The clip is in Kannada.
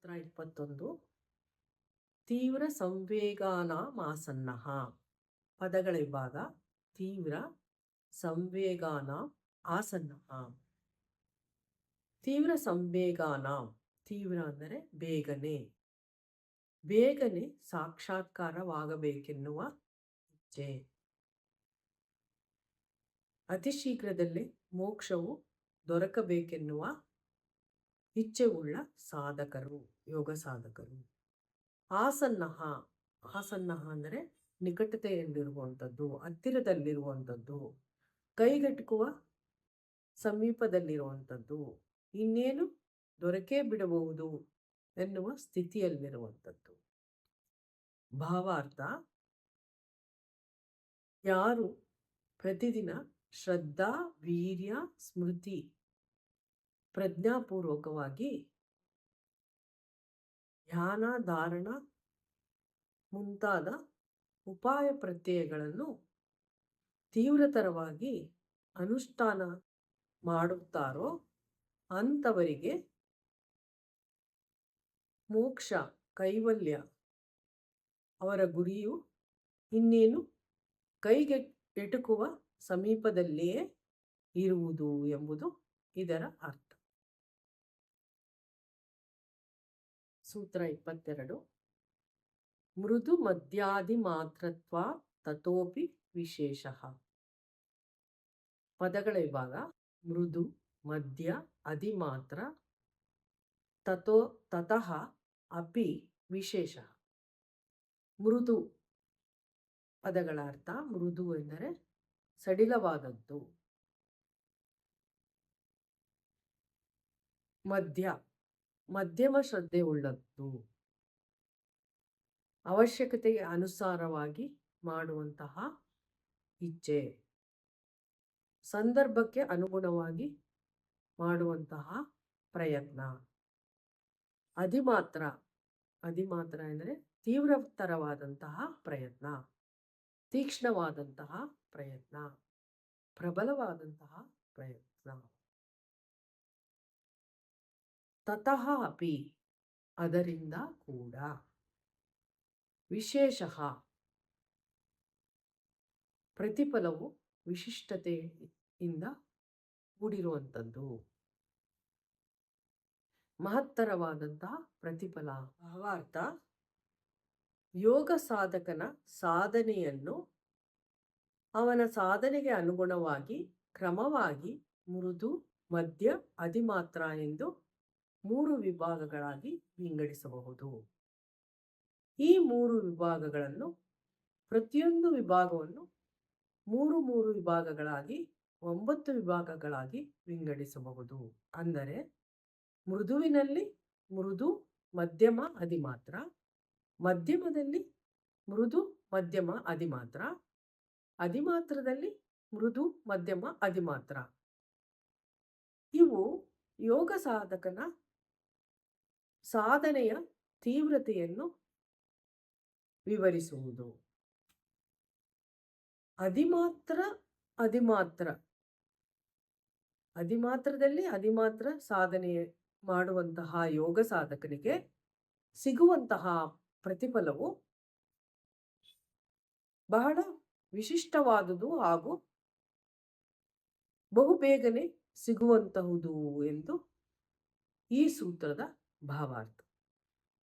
ಸೂತ್ರ 21 ತೀವ್ರ ಸಂವೇಗಾನಾಮಾಸನ್ನಃ. ಪದಗಳ ವಿಭಾಗ ತೀವ್ರ ಸಂವೇಗಾನಾಂ ಆಸನ್ನಃ. ತೀವ್ರ ಸಂವೇಗಾನಾಂ, ತೀವ್ರ ಅಂದರೆ ಬೇಗನೆ, ಬೇಗನೆ ಸಾಕ್ಷಾತ್ಕಾರವಾಗಬೇಕೆನ್ನುವ ಇಚ್ಛೆ. ಅತಿ ಶೀಘ್ರದಲ್ಲೇ ಮೋಕ್ಷವು ದೊರಕಬೇಕೆನ್ನುವ ಇಚ್ಛೆ ಉಳ್ಳ ಸಾಧಕರು, ಯೋಗ ಸಾಧಕರು. ಆಸನ್ನಃ, ಆಸನ್ನಃ ಅಂದರೆ ನಿಕಟತೆಯಲ್ಲಿರುವಂಥದ್ದು, ಹತ್ತಿರದಲ್ಲಿರುವಂಥದ್ದು, ಕೈಗೆಟುಕುವ ಸಮೀಪದಲ್ಲಿರುವಂಥದ್ದು, ಇನ್ನೇನು ದೊರಕೇ ಬಿಡಬಹುದು ಎನ್ನುವ ಸ್ಥಿತಿಯಲ್ಲಿರುವಂಥದ್ದು. ಭಾವಾರ್ಥ: ಯಾರು ಪ್ರತಿದಿನ ಶ್ರದ್ಧಾ ವೀರ್ಯ ಸ್ಮೃತಿ ಪ್ರಜ್ಞಾಪೂರ್ವಕವಾಗಿ ಧ್ಯಾನ ಧಾರಣ ಮುಂತಾದ ಉಪಾಯ ಪ್ರತ್ಯಯಗಳನ್ನು ತೀವ್ರತರವಾಗಿ ಅನುಷ್ಠಾನ ಮಾಡುತ್ತಾರೋ ಅಂಥವರಿಗೆ ಮೋಕ್ಷ ಕೈವಲ್ಯ ಅವರ ಗುರಿಯು ಇನ್ನೇನು ಕೈಗೆ ಎಟುಕುವ ಸಮೀಪದಲ್ಲಿಯೇ ಇರುವುದು ಎಂಬುದು ಇದರ ಅರ್ಥ. ಸೂತ್ರ 22 ಮೃದು ಮಧ್ಯಾದಿ ಮಾತ್ರತ್ವ ತತೋಪಿ ವಿಶೇಷಃ. ಪದಗಳ ವಿಭಾಗ ಮೃದು, ಮಧ್ಯ, ಅಧಿಮಾತ್ರ, ತತಃ ಅಪಿ ವಿಶೇಷ. ಮೃದು ಪದಗಳ ಅರ್ಥ: ಮೃದು ಎಂದರೆ ಸಡಿಲವಾದದ್ದು. ಮಧ್ಯ, ಮಧ್ಯಮ ಶ್ರದ್ಧೆ ಉಳ್ಳದ್ದು, ಅವಶ್ಯಕತೆಗೆ ಅನುಸಾರವಾಗಿ ಮಾಡುವಂತಹ ಇಚ್ಛೆ, ಸಂದರ್ಭಕ್ಕೆ ಅನುಗುಣವಾಗಿ ಮಾಡುವಂತಹ ಪ್ರಯತ್ನ. ಅಧಿಮಾತ್ರ, ಅಧಿಮಾತ್ರ ಎಂದರೆ ತೀವ್ರತರವಾದಂತಹ ಪ್ರಯತ್ನ, ತೀಕ್ಷ್ಣವಾದಂತಹ ಪ್ರಯತ್ನ, ಪ್ರಬಲವಾದಂತಹ ಪ್ರಯತ್ನ. ತತಃ ಅಪಿ, ಅದರಿಂದ ಕೂಡ. ವಿಶೇಷಃ, ಪ್ರತಿಫಲವು ವಿಶಿಷ್ಟತೆಯಿಂದ ಕೂಡಿರುವಂಥದ್ದು, ಮಹತ್ತರವಾದಂತಹ ಪ್ರತಿಫಲ. ಭಾವಾರ್ಥ: ಯೋಗ ಸಾಧಕನ ಸಾಧನೆಯನ್ನು ಅವನ ಸಾಧನೆಗೆ ಅನುಗುಣವಾಗಿ ಕ್ರಮವಾಗಿ ಮೃದು, ಮಧ್ಯ, ಅಧಿಮಾತ್ರ ಎಂದು 3 ವಿಭಾಗಗಳಾಗಿ ವಿಂಗಡಿಸಬಹುದು. ಈ 3 ವಿಭಾಗಗಳನ್ನು, ಪ್ರತಿಯೊಂದು ವಿಭಾಗವನ್ನು 3 ವಿಭಾಗಗಳಾಗಿ 9 ವಿಭಾಗಗಳಾಗಿ ವಿಂಗಡಿಸಬಹುದು. ಅಂದರೆ ಮೃದುವಿನಲ್ಲಿ ಮೃದು, ಮಧ್ಯಮ, ಅಧಿಮಾತ್ರ, ಮಧ್ಯಮದಲ್ಲಿ ಮೃದು, ಮಧ್ಯಮ, ಅಧಿಮಾತ್ರ, ಅಧಿಮಾತ್ರದಲ್ಲಿ ಮೃದು, ಮಧ್ಯಮ, ಅಧಿಮಾತ್ರ. ಇವು ಯೋಗ ಸಾಧಕನ ಸಾಧನೆಯ ತೀವ್ರತೆಯನ್ನು ವಿವರಿಸುವುದು. ಅಧಿಮಾತ್ರದಲ್ಲಿ ಅಧಿಮಾತ್ರ ಸಾಧನೆ ಮಾಡುವಂತಹ ಯೋಗ ಸಾಧಕನಿಗೆ ಸಿಗುವಂತಹ ಪ್ರತಿಫಲವು ಬಹಳ ವಿಶಿಷ್ಟವಾದುದು ಹಾಗೂ ಬಹುಬೇಗನೆ ಸಿಗುವಂತಹುದು ಎಂದು ಈ ಸೂತ್ರದ ಭಾವಾರ್ಥ.